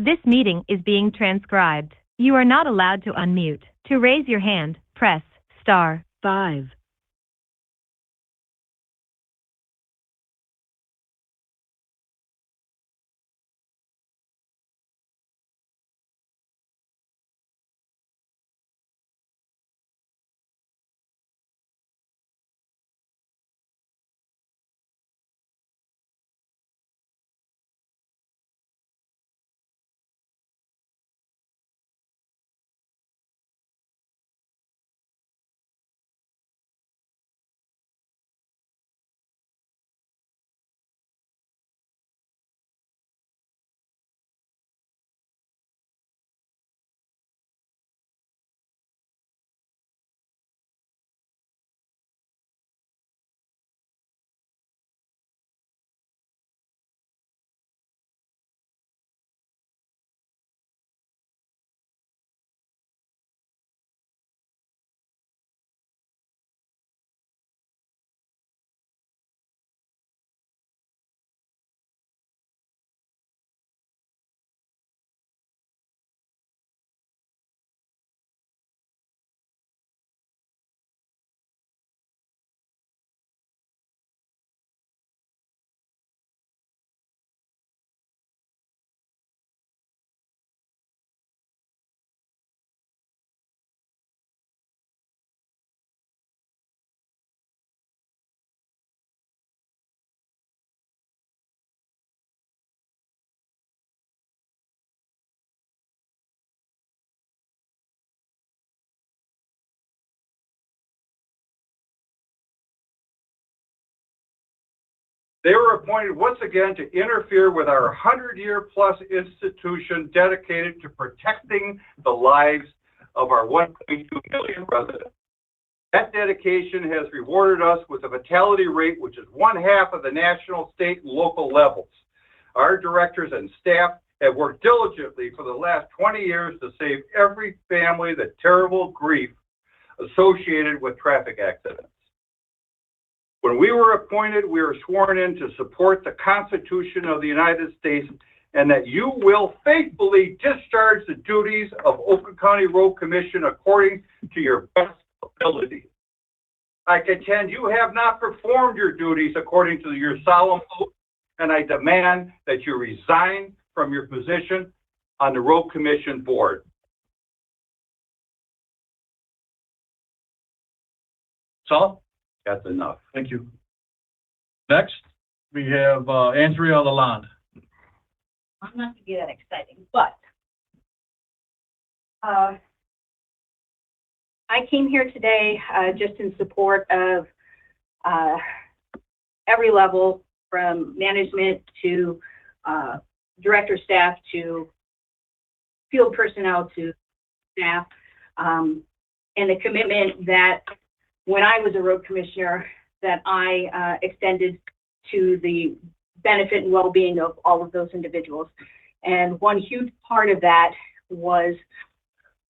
This meeting is being transcribed. You are not allowed to unmute. To raise your hand, press star 5. They were appointed once again to interfere with our 100-year-plus institution dedicated to protecting the lives of our 1.2 million residents. That dedication has rewarded us with a fatality rate which is 1/2 of the national, state, and local levels. Our directors and staff have worked diligently for the last 20 years to save every family the terrible grief associated with traffic accidents. When we were appointed, we were sworn in to support the Constitution of the United States and that you will faithfully discharge the duties of Oakland County Road Commission according to your best ability. I contend you have not performed your duties according to your solemn oath, and I demand that you resign from your position on the Road Commission board. So, That's enough. thank you. Next, we have Andrea Lalonde. I'm not to be that exciting, but I came here today just in support of every level, from management to director staff to field personnel to staff, and the commitment that when I was a road commissioner that I extended to the benefit and well-being of all of those individuals. And one huge part of that was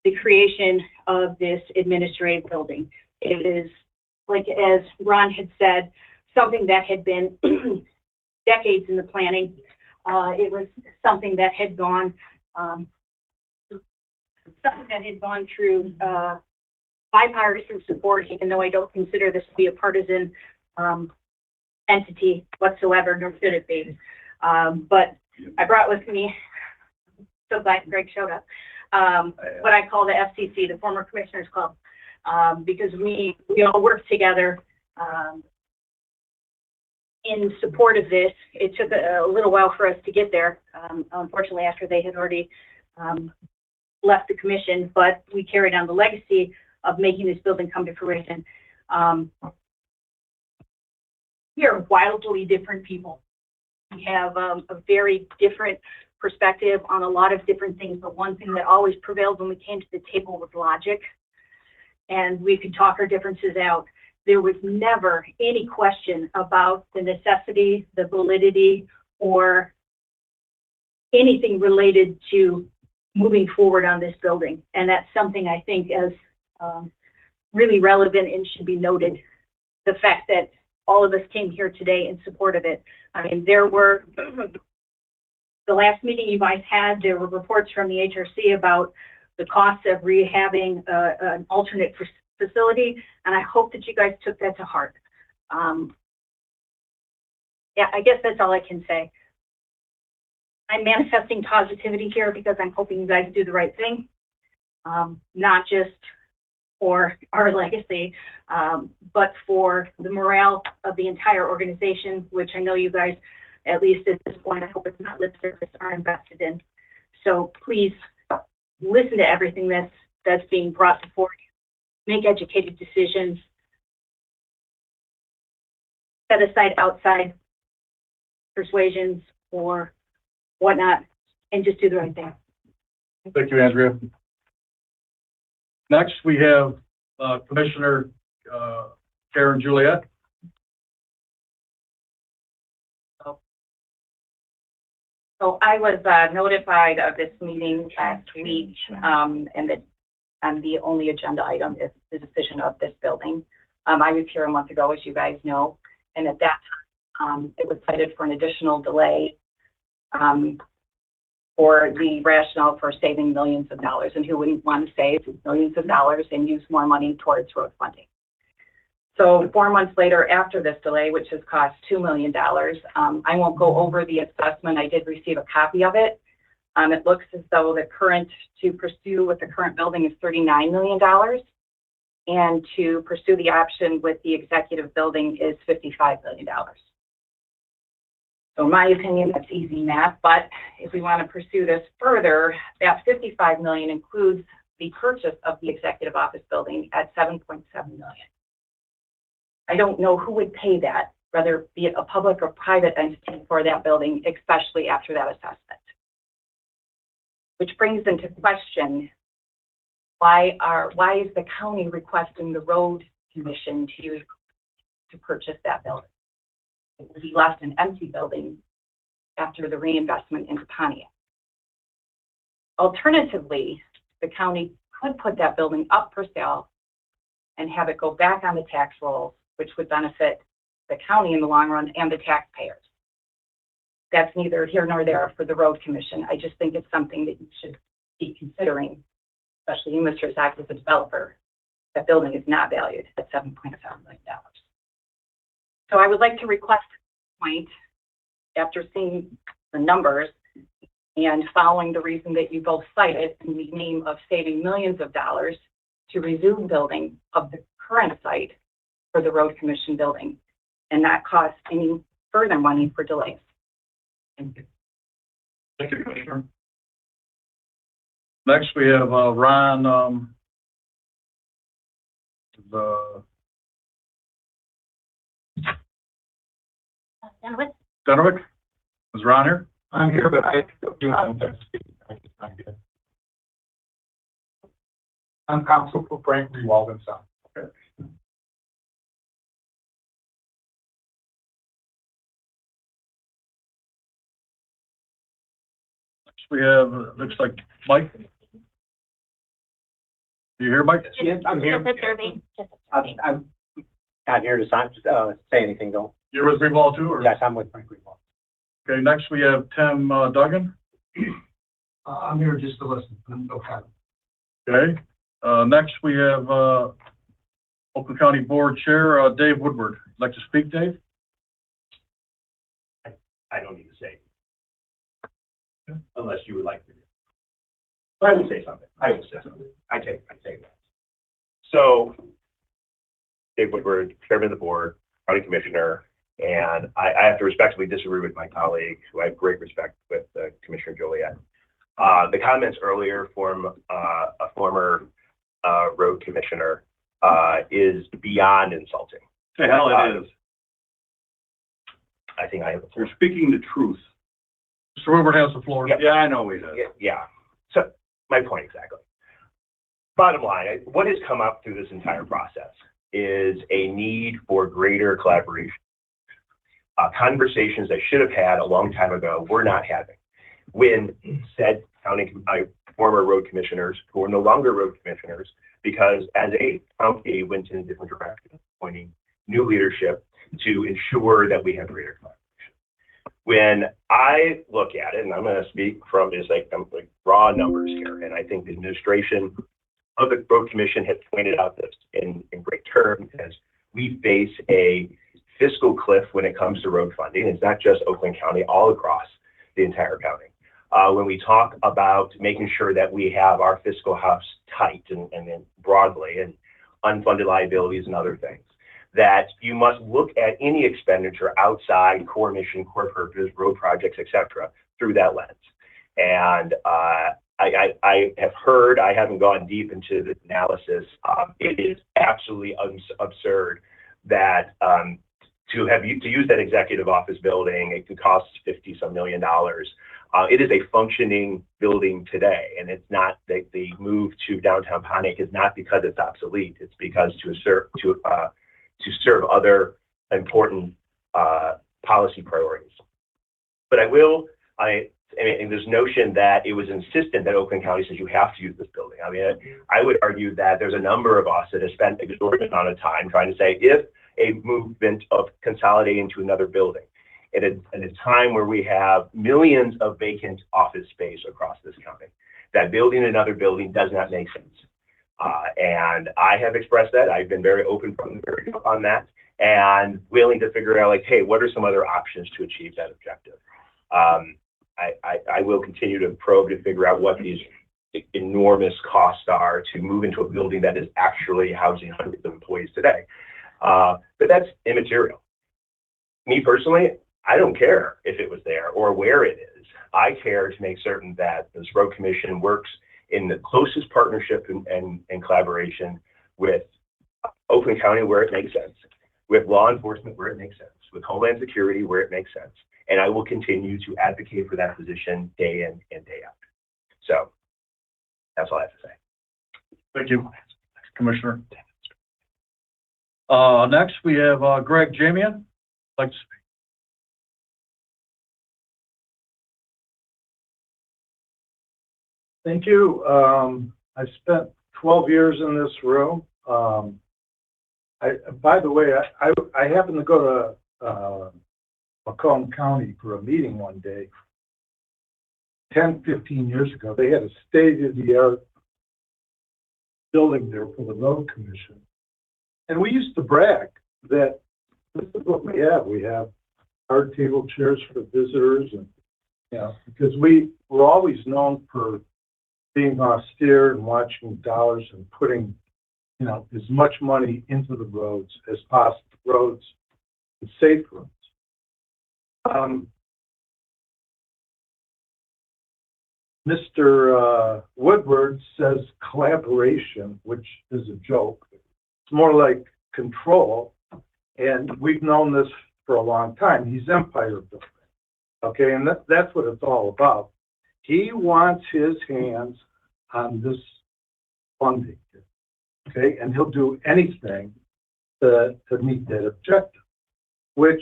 the creation of this administrative building. It is, like as Ron had said, something that had been decades in the planning. It was something that had gone through bipartisan support, even though I don't consider this to be a partisan entity whatsoever, nor should it be. But I brought with me, so glad Greg showed up, what I call the FCC, the Former Commissioners Club, because we all work together in support of this. It took a little while for us to get there, unfortunately, after they had already left the commission, but we carried on the legacy of making this building come to fruition. We are wildly different people. We have a very different perspective on a lot of different things, but one thing that always prevailed when we came to the table was logic, and we could talk our differences out. There was never any question about the necessity, the validity, or anything related to moving forward on this building. And that's something I think is really relevant and should be noted. The fact that all of us came here today in support of it. I mean, there were the last meeting you guys had, there were reports from the HRC about the cost of rehabbing an alternate facility, and I hope that you guys took that to heart. Yeah, I guess that's all I can say. I'm manifesting positivity here because I'm hoping you guys do the right thing, not just for our legacy, but for the morale of the entire organization, which I know you guys, at least at this point, I hope it's not lip service, are invested in. So please listen to everything that's being brought before you. Make educated decisions. Set aside outside persuasions or whatnot, and just do the right thing. Thank you, Andrea. Next, we have Commissioner Karen Juliet. So I was notified of this meeting last week, and that the only agenda item is the decision of this building. I was here a month ago, as you guys know, and at that time, it was cited for an additional delay for the rationale for saving millions of dollars, and who wouldn't want to save millions of dollars and use more money towards road funding. So 4 months later, after this delay, which has cost $2 million, I won't go over the assessment. I did receive a copy of it. It looks as though the current to pursue with the current building is $39 million, and to pursue the option with the executive building is $55 million. So in my opinion, that's easy math, but if we want to pursue this further, that $55 million includes the purchase of the executive office building at $7.7 million. I don't know who would pay that, whether be it a public or private entity for that building, especially after that assessment. Which brings into question, why is the county requesting the road commission to purchase that building? It would be left an empty building after the reinvestment into Pontiac. Alternatively, the county could put that building up for sale and have it go back on the tax rolls, which would benefit the county in the long run and the taxpayers. That's neither here nor there for the road commission. I just think it's something that you should be considering, especially you, Mr. Zach, as a developer. That building is not valued at $7.7 million. So I would like to request a point, after seeing the numbers and following the reason that you both cited in the name of saving millions of dollars, to resume building of the current site for the road commission building and not cost any further money for delays. Thank you. Thank you, Commissioner. Next, we have Ron. Denovic. Is Ron here? I'm here, but I do not intend to speak. I'm counsel for Frank Rewald and Son. Okay. Next we have, looks like Mike. You here, Mike? Yes, I'm here. I'm not here to say anything, though. You're with Rewald too, or? Yes, I'm with Frank Rewald. Okay, next we have Tim Duggan. I'm here just to listen. No problem. Okay, next we have Oakland County Board Chair Dave Woodward. Like to speak, Dave? I don't need to say, unless you would like to. But I will say something. I take that. So, Dave Woodward, Chairman of the Board, County Commissioner, and I have to respectfully disagree with my colleague, who I have great respect with, Commissioner Joliet. The comments earlier from a former road commissioner is beyond insulting. The hell it is. I think I have. You're speaking the truth. Mr. Woodward has the floor. Yeah, I know he does. Yeah. So my point exactly. Bottom line, what has come up through this entire process is a need for greater collaboration. Conversations I should have had a long time ago, we're not having. When said county former road commissioners, who are no longer road commissioners, because as a county went in a different direction, appointing new leadership to ensure that we have greater collaboration. When I look at it, and I'm going to speak from just like raw numbers here, and I think the administration of the Road Commission has pointed out this in great terms, as we face a fiscal cliff when it comes to road funding. It's not just Oakland County, all across the entire county. When we talk about making sure that we have our fiscal house tight and then broadly, and unfunded liabilities and other things, that you must look at any expenditure outside core mission, core purpose, road projects, etc., through that lens. And I have heard, I haven't gone deep into the analysis. It is absolutely absurd that to use that executive office building, it can cost $50-some million. It is a functioning building today, and it's not that the move to downtown Pontiac is not because it's obsolete. It's because to serve other important policy priorities. But I mean, this notion that it was insistent that Oakland County says you have to use this building. I mean, I would argue that there's a number of us that have spent an exorbitant amount of time trying to say, if a movement of consolidating to another building, at a time where we have millions of vacant office space across this county, that building another building does not make sense. And I have expressed that. I've been very open from the very top on that, and willing to figure out, like, hey, what are some other options to achieve that objective? I will continue to probe to figure out what these enormous costs are to move into a building that is actually housing hundreds of employees today. But that's immaterial. Me personally, I don't care if it was there or where it is. I care to make certain that this road commission works in the closest partnership and collaboration with Oakland County where it makes sense, with law enforcement where it makes sense, with Homeland Security where it makes sense. And I will continue to advocate for that position day in and day out. So that's all I have to say. Thank you, Commissioner. Next, we have Greg Jamian. Like to speak. Thank you. I spent 12 years in this room. By the way, I happened to go to Macomb County for a meeting one day 10, 15 years ago. They had a state-of-the-art building there for the road commission. And we used to brag that this is what we have. We have hard table chairs for visitors, and because we were always known for being austere and watching dollars and putting, as much money into the roads as possible, roads and safe roads. Mr. Woodward says collaboration, which is a joke. It's more like control, and we've known this for a long time. He's empire building, okay, and that's what it's all about. He wants his hands on this funding, okay, and he'll do anything to meet that objective, which,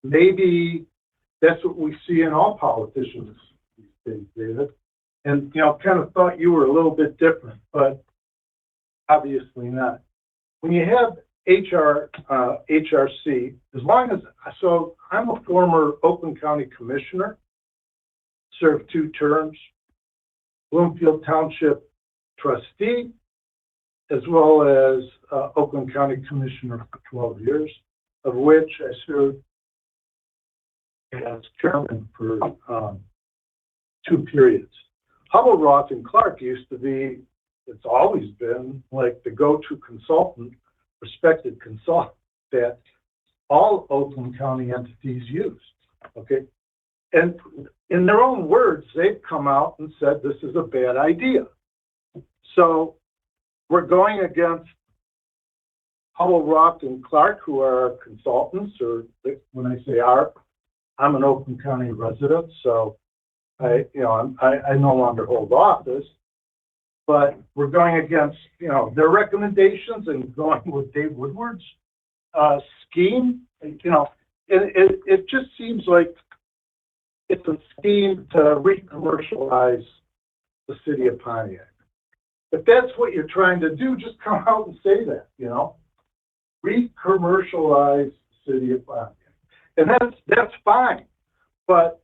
maybe that's what we see in all politicians these days, David. And, kind of thought you were a little bit different, but obviously not. When you have HRC, so I'm a former Oakland County Commissioner, served 2 terms, Bloomfield Township Trustee, as well as Oakland County Commissioner for 12 years, of which I served as chairman for 2 periods. Hubble, Roth, and Clark used to be, it's always been like the go-to consultant, respected consultant that all Oakland County entities used, okay? And in their own words, they've come out and said this is a bad idea. So we're going against Hubble, Roth, and Clark, who are our consultants, or when I say our, I'm an Oakland County resident, so I no longer hold office, but we're going against, their recommendations and going with Dave Woodward's scheme. It just seems like it's a scheme to re-commercialize the city of Pontiac. If that's what you're trying to do, just come out and say that, re-commercialize the city of Pontiac. And that's fine. But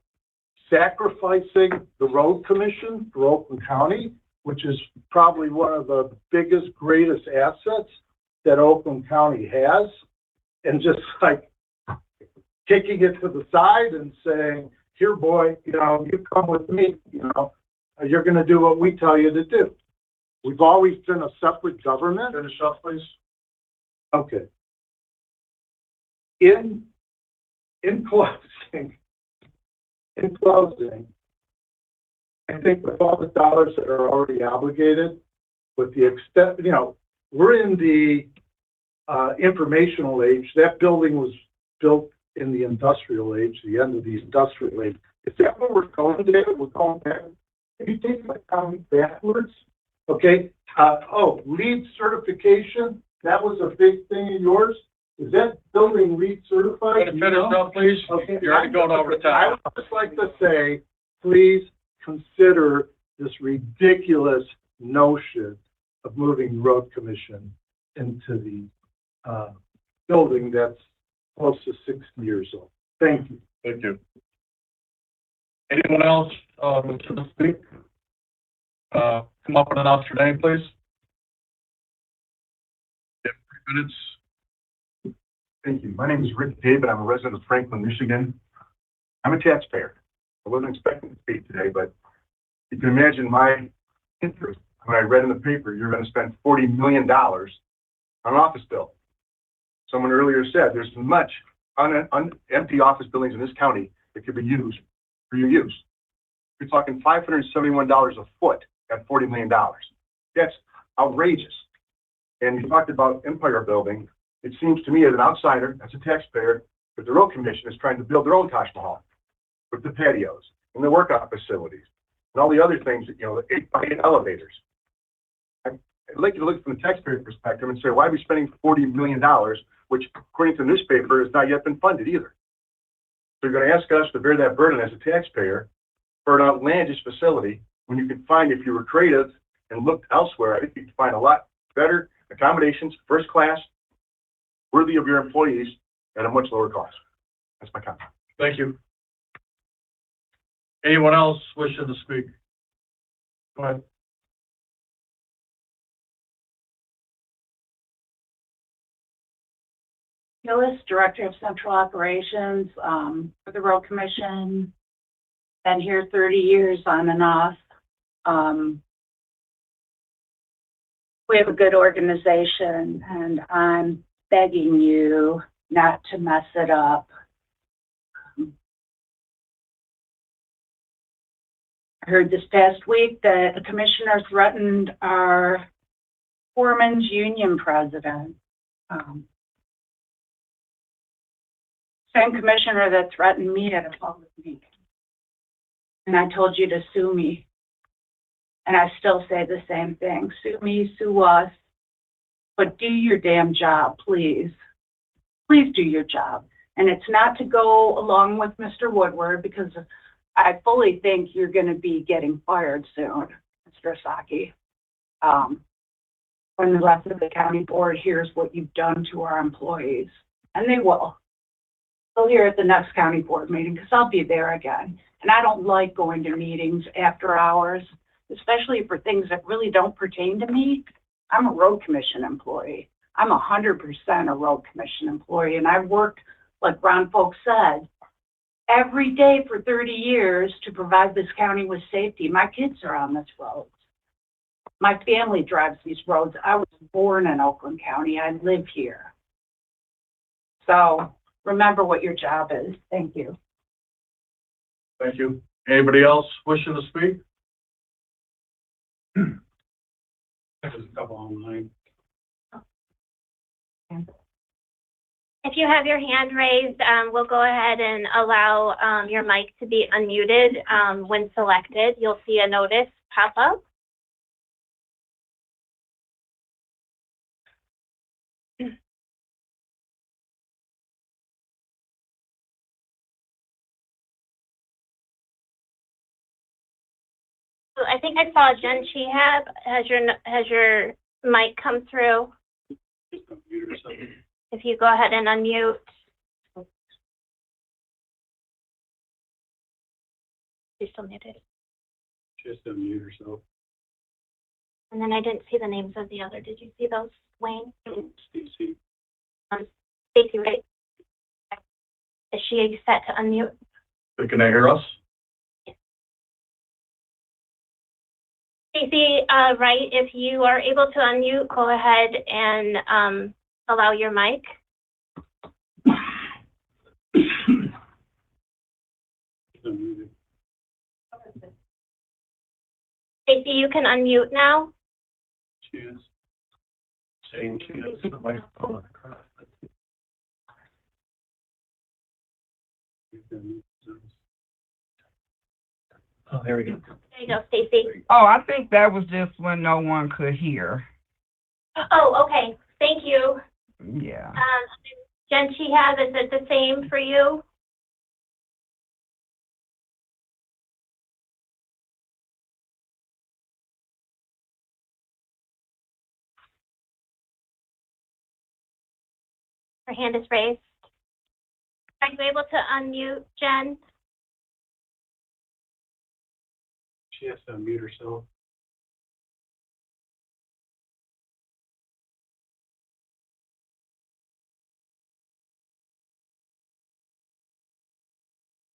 sacrificing the road commission for Oakland County, which is probably one of the biggest, greatest assets that Oakland County has, and just like kicking it to the side and saying, here, boy, you know, you come with me, you know, you're going to do what we tell you to do. We've always been a separate government. Finish up, please. Okay. In closing, I think with all the dollars that are already obligated, with the extent, you know, we're in the informational age. That building was built in the industrial age, the end of the industrial age. Is that where we're going, David? We're going back. If you take my comment backwards, okay? LEED certification, that was a big thing of yours. Is that building LEED certified? Can you finish up, please? Okay. You're already going over the I time. would just like to say, please consider this ridiculous notion of moving the road commission into the building that's close to 60 years old. Thank you. Thank you. Anyone else, to speak? Come up and announce your name, please. You have 3 minutes. Thank you. My name is Rick David. I'm a resident of Franklin, Michigan. I'm a taxpayer. I wasn't expecting to speak today, but you can imagine my interest when I read in the paper you're going to spend $40 million on an office bill. Someone earlier said there's much empty office buildings in this county that could be used for your use. You're talking $571 a foot at $40 million. That's outrageous. And you talked about Empire Building. It seems to me as an outsider, as a taxpayer, that the road commission is trying to build their own Taj Mahal with the patios and the workout facilities and all the other things, you know, the 8x8 elevators. I'd like you to look from the taxpayer perspective and say, why are we spending $40 million, which according to the newspaper has not yet been funded either? So you're going to ask us to bear that burden as a taxpayer for an outlandish facility when you can find, if you were creative and looked elsewhere, I think you could find a lot better accommodations, first class, worthy of your employees at a much lower cost. That's my comment. Thank you. Anyone else wishing to speak? Go ahead. Gillis, Director of Central Operations, for the Road Commission. Been here 30 years on and off. We have a good organization, and I'm begging you not to mess it up. I heard this past week that a commissioner threatened our foreman's union president. Same commissioner that threatened me at a public meeting. And I told you to sue me. And I still say the same thing. Sue me, sue us. But do your damn job, please. Please do your job. And it's not to go along with Mr. Woodward, because I fully think you're going to be getting fired soon, Mr. Asaki. When the rest of the county board hears what you've done to our employees. And they will. They'll hear at the next county board meeting, because I'll be there again. And I don't like going to meetings after hours, especially for things that really don't pertain to me. I'm a road commission employee. I'm 100% a road commission employee. And I've worked, like Ron Folk said, every day for 30 years to provide this county with safety. My kids are on this road. My family drives these roads. I was born in Oakland County. I live here. So remember what your job is. Thank you. Thank you. Anybody else wishing to speak? There's a couple online. If you have your hand raised, we'll go ahead and allow your mic to be unmuted. When selected, you'll see a notice pop up. So I think I saw Jen Chehab. Has your mic come through? If you go ahead and unmute. She's still muted. Just unmute herself. And then I didn't see the names of the other. Did you see those, Wayne? Stacy. Stacy, right? Is she set to unmute? Can I hear us? Stacy, right, if you are able to unmute, go ahead and allow your mic. Unmuted. Stacy, you can unmute now. She is saying she has the microphone. Oh, there we go. There you go, Stacy. Oh, I think that was just when no one could hear. Oh, okay. Thank you. Yeah. Jen Chihab, is it the same for you? Her hand is raised. Are you able to unmute, Jen? She has to unmute herself.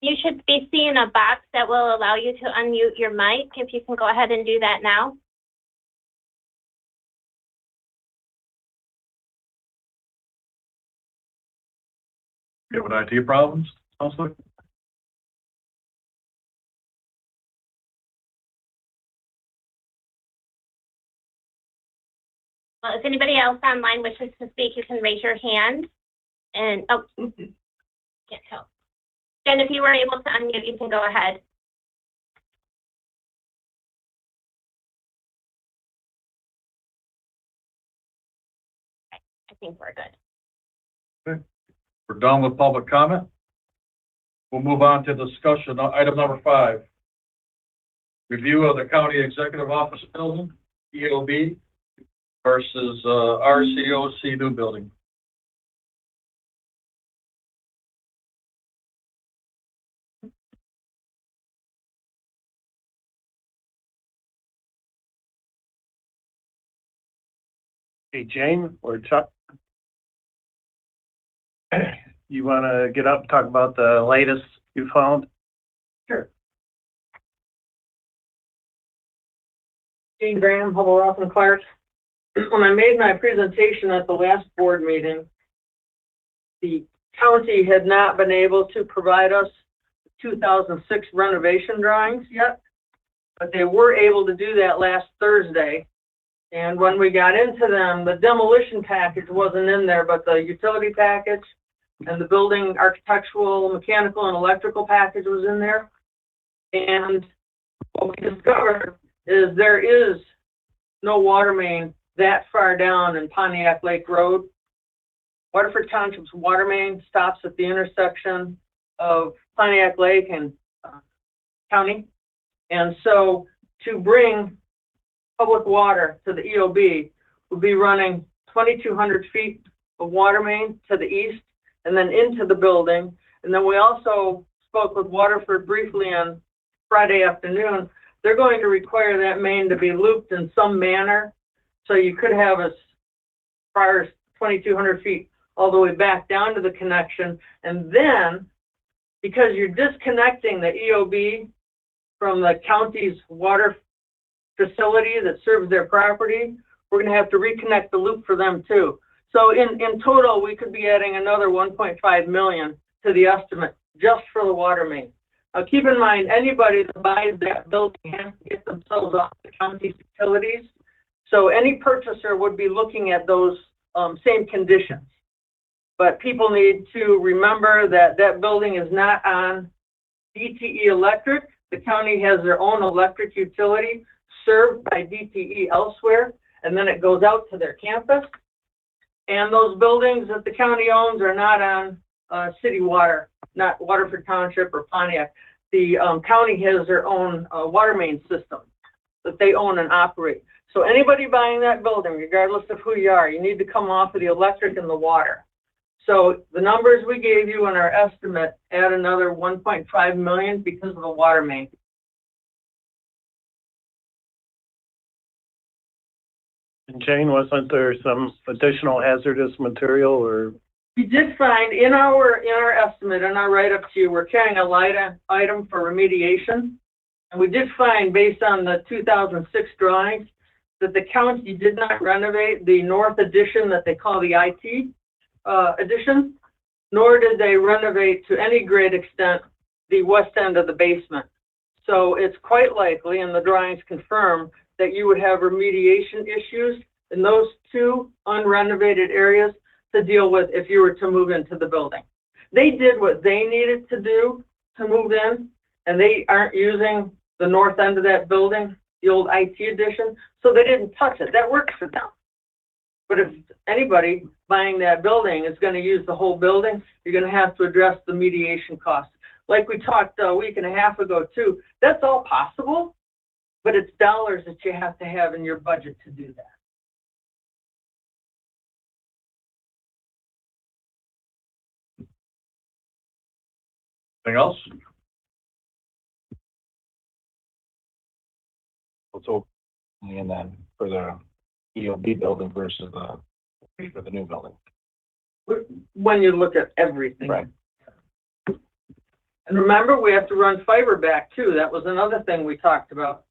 You should be seeing a box that will allow you to unmute your mic. If you can go ahead and do that now. You have IT problems, sounds like? Well, if anybody else online wishes to speak, you can raise your hand. And, oh, can't tell. Jen, if you were able to unmute, you can go ahead. Okay, I think we're good. Okay. We're done with public comment. We'll move on to discussion, item number 5. Review of the county executive office building, EOB, versus RCOC new building. Hey, Jane or Chuck? You want to get up and talk about the latest you found? Sure. Jane Graham, Hubble, Roth and Clark. When I made my presentation at the last board meeting, the county had not been able to provide us 2006 renovation drawings yet, but they were able to do that last Thursday. And when we got into them, the demolition package wasn't in there, but the utility package and the building architectural, mechanical, and electrical package was in there. And what we discovered is there is no water main that far down in Pontiac Lake Road. Waterford Township's water main stops at the intersection of Pontiac Lake and County. And so to bring public water to the EOB would be running 2,200 feet of water main to the east and then into the building. And then we also spoke with Waterford briefly on Friday afternoon. They're going to require that main to be looped in some manner. So you could have as far as 2,200 feet all the way back down to the connection. And then, because you're disconnecting the EOB from the county's water facility that serves their property, we're going to have to reconnect the loop for them too. So in total, we could be adding another 1.5 million to the estimate just for the water main. Now keep in mind, anybody that buys that building has to get themselves off the county's utilities. So any purchaser would be looking at those same conditions. But people need to remember that that building is not on DTE Electric. The county has their own electric utility served by DTE elsewhere, and then it goes out to their campus. And those buildings that the county owns are not on city water, not Waterford Township or Pontiac. The county has their own water main system that they own and operate. So anybody buying that building, regardless of who you are, you need to come off of the electric and the water. So the numbers we gave you in our estimate add another 1.5 million because of the water main. Jane, wasn't there some additional hazardous material or? We did find in our estimate, in our write-up to you, we're carrying a light item for remediation. And we did find, based on the 2006 drawings, that the county did not renovate the north addition that they call the IT addition, nor did they renovate to any great extent the west end of the basement. So it's quite likely, and the drawings confirm, that you would have remediation issues in those two unrenovated areas to deal with if you were to move into the building. They did what they needed to do to move in, and they aren't using the north end of that building, the old IT addition, so they didn't touch it. That works for them. But if anybody buying that building is going to use the whole building, you're going to have to address the mediation costs. Like we talked a week and a half ago too, that's all possible, but it's dollars that you have to have in your budget to do that. Anything else? So, and then for the EOB building versus for the new building. When you look at everything. Right. And remember, we have to run fiber back too. That was another thing we talked about.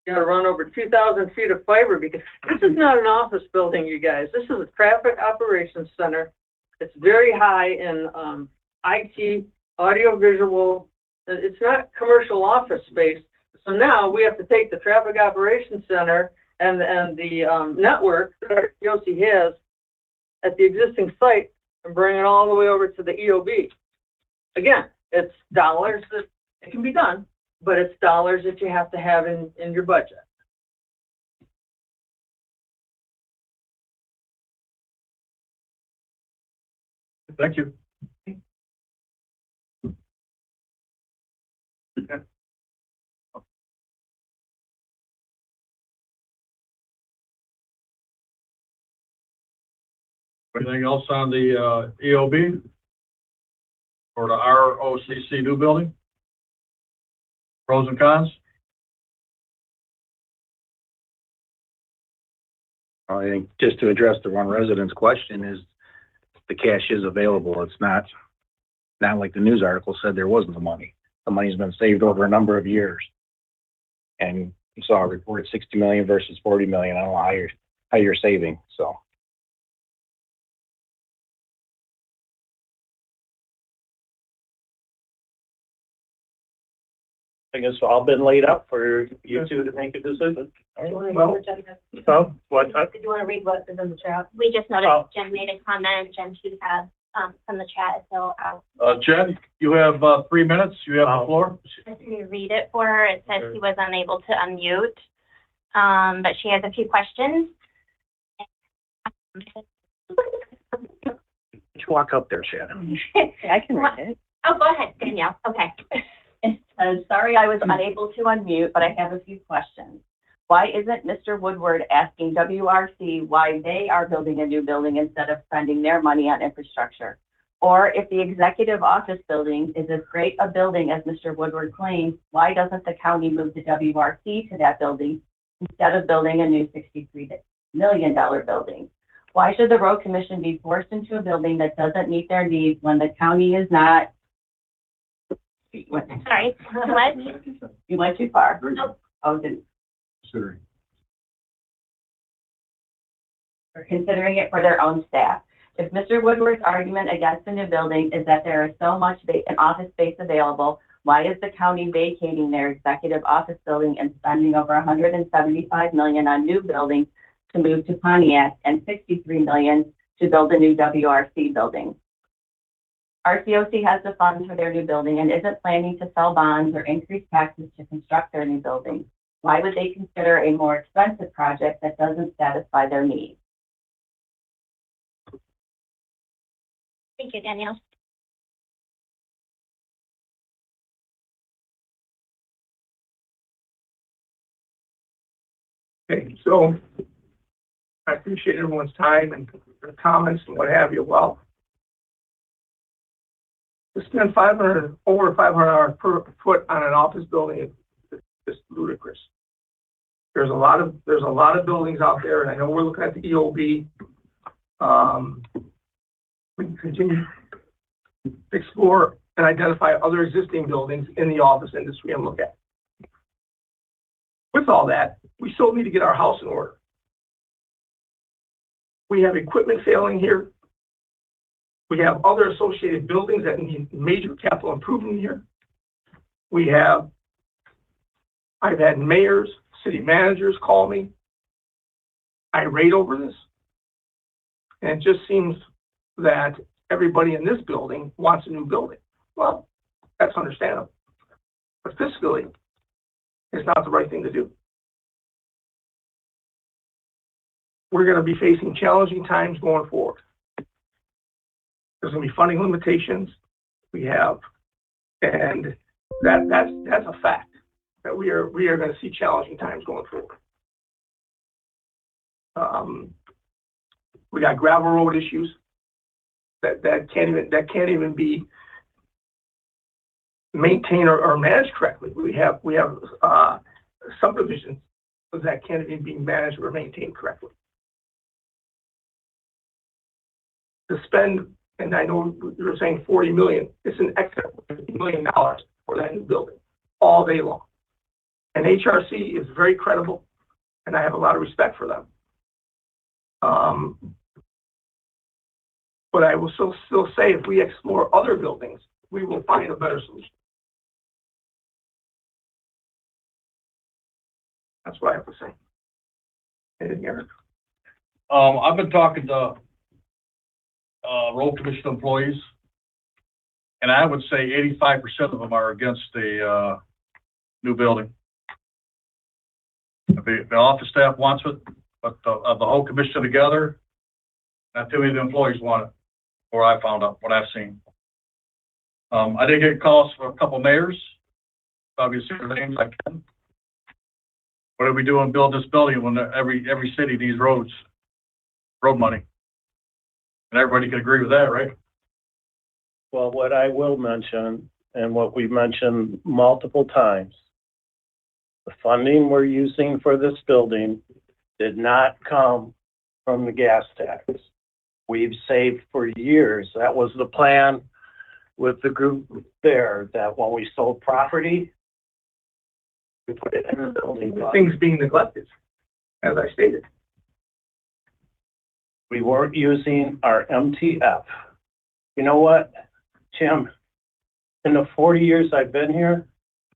You gotta run over 2,000 feet of fiber because this is not an office building, you guys. This is a traffic operations center. It's very high in IT, audio visual. It's not commercial office space. So now we have to take the traffic operations center and the network that RCOC has at the existing site and bring it all the way over to the EOB. Again, it's dollars that it can be done, but it's dollars that you have to have in your budget. Thank you. Anything else on the EOB? Or the ROCC new building? Pros and cons? I think just to address the one resident's question is the cash is available. It's not like the news article said there wasn't the money. The money's been saved over a number of years. And you saw a report 60 million versus 40 million. I don't know how you're saving, so. I guess all been laid out for you two to make a decision. Well, so what? Did you want to read what is in the chat? We just noticed Jen made a comment. Jen should have from the chat, so Jen, you have 3 minutes. You have the floor. let me read it for her. It says she was unable to unmute, but she has a few questions. Just walk up there, Shannon. I can read it. Oh, go ahead, Danielle. Okay. It says, sorry I was unable to unmute, but I have a few questions. Why isn't Mr. Woodward asking WRC why they are building a new building instead of spending their money on infrastructure? Or if the executive office building is as great a building as Mr. Woodward claims, why doesn't the county move the WRC to that building instead of building a new $63 million building? Why should the road commission be forced into a building that doesn't meet their needs when the county is not? Sorry, what? You went too far. Oh, didn't. Considering it for their own staff. If Mr. Woodward's argument against the new building is that there is so much vacant office space available, why is the county vacating their executive office building and spending over $175 million on new buildings to move to Pontiac and $63 million to build a new WRC building? RCOC has the funds for their new building and isn't planning to sell bonds or increase taxes to construct their new building. Why would they consider a more expensive project that doesn't satisfy their needs? Thank you, Danielle. Okay, so I appreciate everyone's time and their comments and what have you. Well, to spend over $500 per foot on an office building is ludicrous. There's a lot of buildings out there, and I know we're looking at the EOB. We can continue to explore and identify other existing buildings in the office industry and look at. With all that, we still need to get our house in order. We have equipment failing here. We have other associated buildings that need major capital improvement here. I've had mayors, city managers call me irate over this. And it just seems that everybody in this building wants a new building. Well, that's understandable. But fiscally, it's not the right thing to do. We're going to be facing challenging times going forward. There's going to be funding limitations. And that's a fact that we are going to see challenging times going forward. We got gravel road issues that can't even be maintained or managed correctly. We have subdivisions that can't even be managed or maintained correctly. To spend, and I know you were saying 40 million, it's an excess of $50 million for that new building all day long. And HRC is very credible, and I have a lot of respect for them. But I will still say if we explore other buildings, we will find a better solution. That's what I have to say. Anything, Eric? I've been talking to road commission employees, and I would say 85% of them are against the new building. The office staff wants it, but the whole commission together, not too many of the employees want it, or I found out what I've seen. I did get calls from a couple mayors, obviously their names I can. What are we doing? Build this building when every city needs road money, and everybody can agree with that, right? Well, what I will mention, and what we've mentioned multiple times, the funding we're using for this building did not come from the gas tax. We've saved for years. That was the plan with the group there, that when we sold property, we put it in the building. Things being neglected, as I stated. We weren't using our MTF. You know what, Jim? In the 40 years I've been here,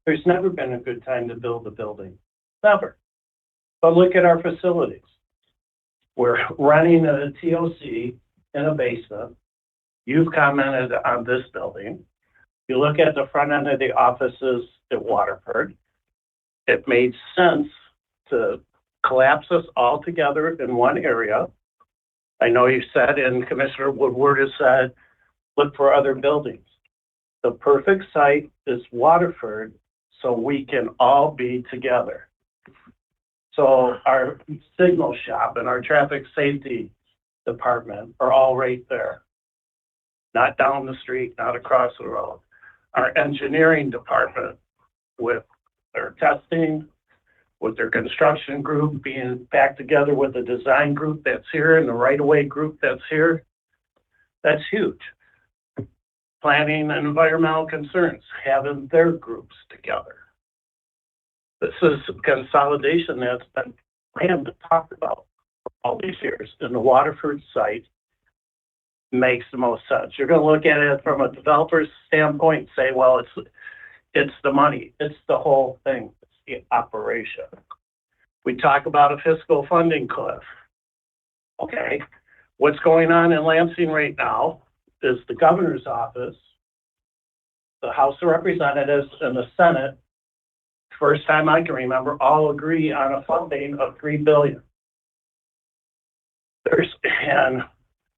there's never been a good time to build a building. Never. But look at our facilities. We're running a TOC in a basement. You've commented on this building. You look at the front end of the offices at Waterford. It made sense to collapse us all together in one area. I know you said, and Commissioner Woodward has said, look for other buildings. The perfect site is Waterford, so we can all be together. So our signal shop and our traffic safety department are all right there. Not down the street, not across the road. Our engineering department with their testing, with their construction group being back together with the design group that's here and the right-of-way group that's here, that's huge. Planning and environmental concerns, having their groups together. This is consolidation that's been planned and talked about for all these years, and the Waterford site makes the most sense. You're going to look at it from a developer's standpoint and say, well, it's the money, it's the whole thing, it's the operation. We talk about a fiscal funding cliff. Okay, what's going on in Lansing right now is the governor's office, the House of Representatives, and the Senate, first time I can remember, all agree on a funding of $3 billion.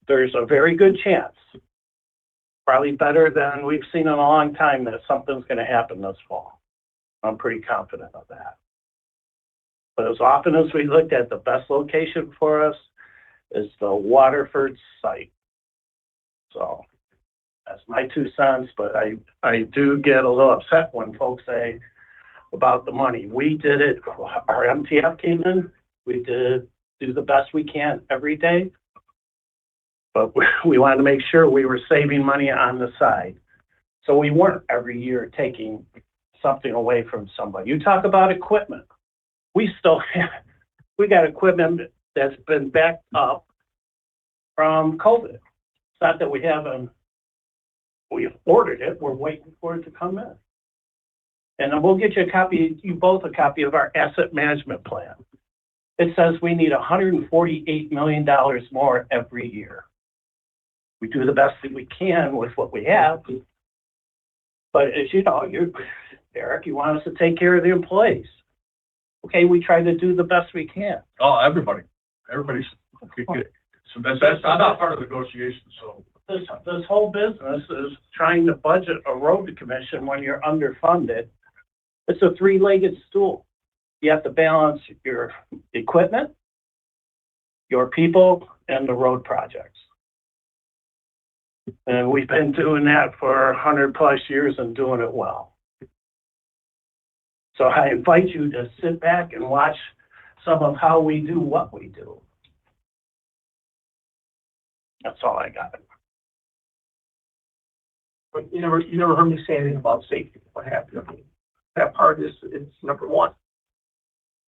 There's a very good chance, probably better than we've seen in a long time, that something's going to happen this fall. I'm pretty confident of that. But as often as we looked at the best location for us is the Waterford site. So that's my 2 cents, but I do get a little upset when folks say, about the money. We did it, our MTF came in, we did do the best we can every day. But we wanted to make sure we were saving money on the side. So we weren't every year taking something away from somebody. You talk about equipment. We still have, we got equipment that's been backed up from COVID. It's not that we haven't, we've ordered it, we're waiting for it to come in. And then we'll get you a copy, you both a copy of our asset management plan. It says we need $148 million more every year. We do the best that we can with what we have. But as you know, Eric, you want us to take care of the employees. Okay, we try to do the best we can. Oh, everybody's, okay. So that's not part of the negotiation, so. This whole business is trying to budget a road commission when you're underfunded. It's a three-legged stool. You have to balance your equipment, your people, and the road projects. And we've been doing that for 100+ years and doing it well. So I invite you to sit back and watch some of how we do what we do. That's all I got. But you never heard me say anything about safety. What happened? I mean, that part is number one.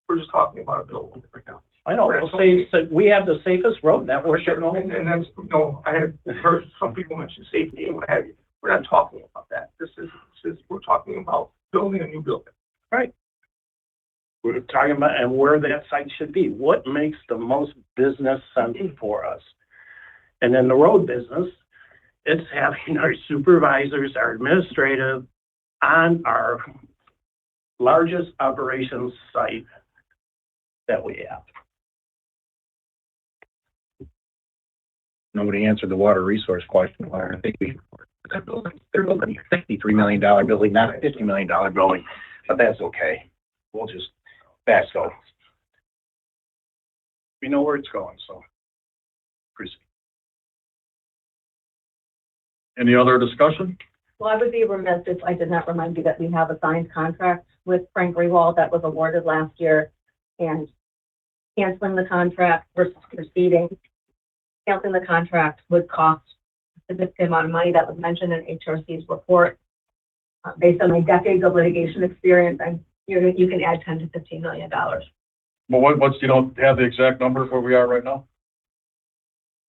We're just talking about a building right now. I know. We'll say we have the safest road network. And that's, no, I have heard some people mention safety and what have you. We're not talking about that. This is we're talking about building a new building. Right. We're talking about and where that site should be. What makes the most business sense for us? And then the road business, it's having our supervisors, our administrative on our largest operations site that we have. Nobody answered the water resource question. I think they're building a $63 million building, not a $50 million building, but that's okay. We'll just fast go. We know where it's going, so proceed. Any other discussion? Well, I would be remiss if I did not remind you that we have a signed contract with Frank Rewald that was awarded last year, and canceling the contract versus proceeding. Canceling the contract would cost a significant amount of money that was mentioned in HRC's report. Based on my decades of litigation experience, you can add $10 to $15 million. Well, what's, you don't have the exact number where we are right now?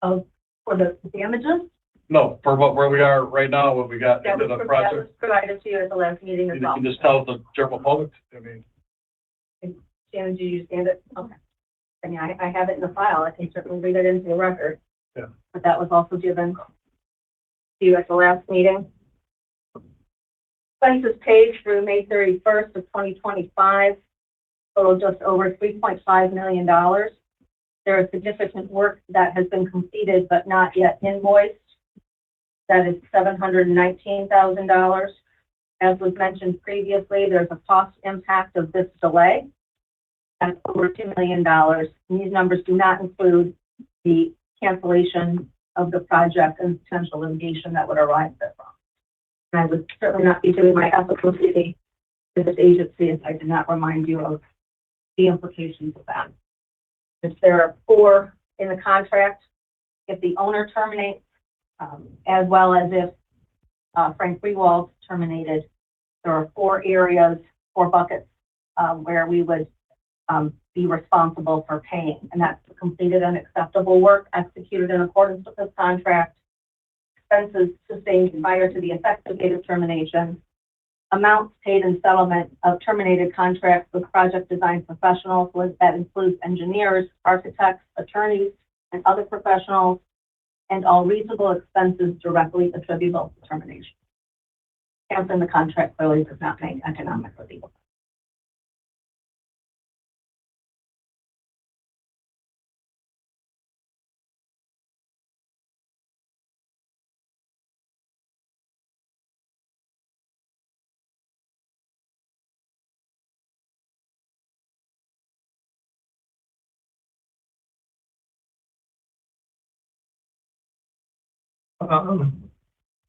For the damages? No, for where we are right now, what we got into the project. That was provided to you at the last meeting as well. You can just tell the general public, I mean. Shannon, do you stand it? Okay. I mean, I have it in the file. I can certainly read it into the record. Yeah. But that was also given to you at the last meeting. Expenses paid through May 31st of 2025 total just over $3.5 million. There is significant work that has been completed but not yet invoiced. That is $719,000. As was mentioned previously, there's a cost impact of this delay. That's over $2 million. And these numbers do not include the cancellation of the project and potential litigation that would arise therefrom. And I would certainly not be doing my ethical duty to this agency if I did not remind you of the implications of that. If there are 4 in the contract, if the owner terminates, as well as if Frank Rewald terminated, there are 4 areas, 4 buckets where we would be responsible for paying, and that's completed and acceptable work executed in accordance with this contract, expenses sustained prior to the effective date of termination, amounts paid in settlement of terminated contracts with project design professionals, that includes engineers, architects, attorneys, and other professionals, and all reasonable expenses directly attributable to termination. Canceling the contract clearly does not make economic or legal.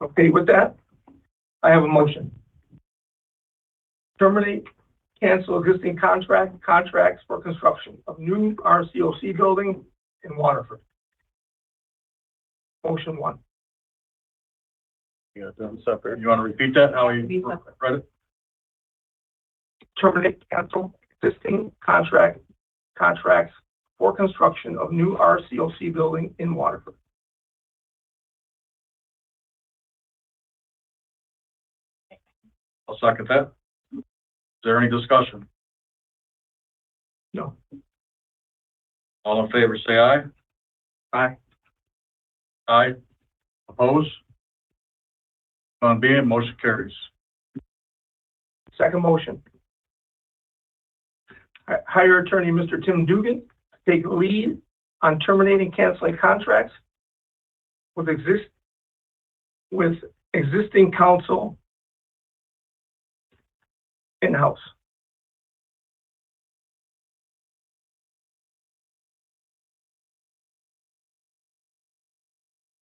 Okay, with that, I have a motion. Terminate cancel existing contracts for construction of new RCOC building in Waterford. Motion one. You got them separate. You want to repeat that, how you read it? Terminate, cancel existing contracts for construction of new RCOC building in Waterford. I'll second that. Is there any discussion? No. All in favor, say aye. Aye. Aye. Oppose? None being, motion carries. Second motion. Hire attorney Mr. Tim Dugan to take lead on terminating, canceling contracts with existing counsel in-house.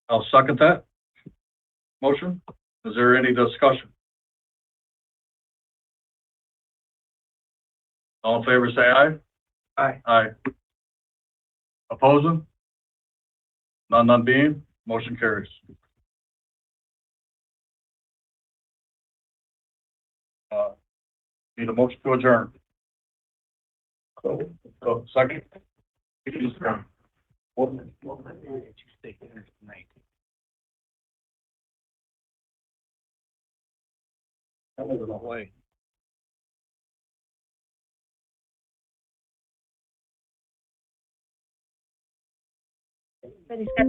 I'll second that motion. Is there any discussion? All in favor, say aye. Aye. Aye. Opposing? None being, motion carries. Need a motion to adjourn. So, second. That was a way. But he's got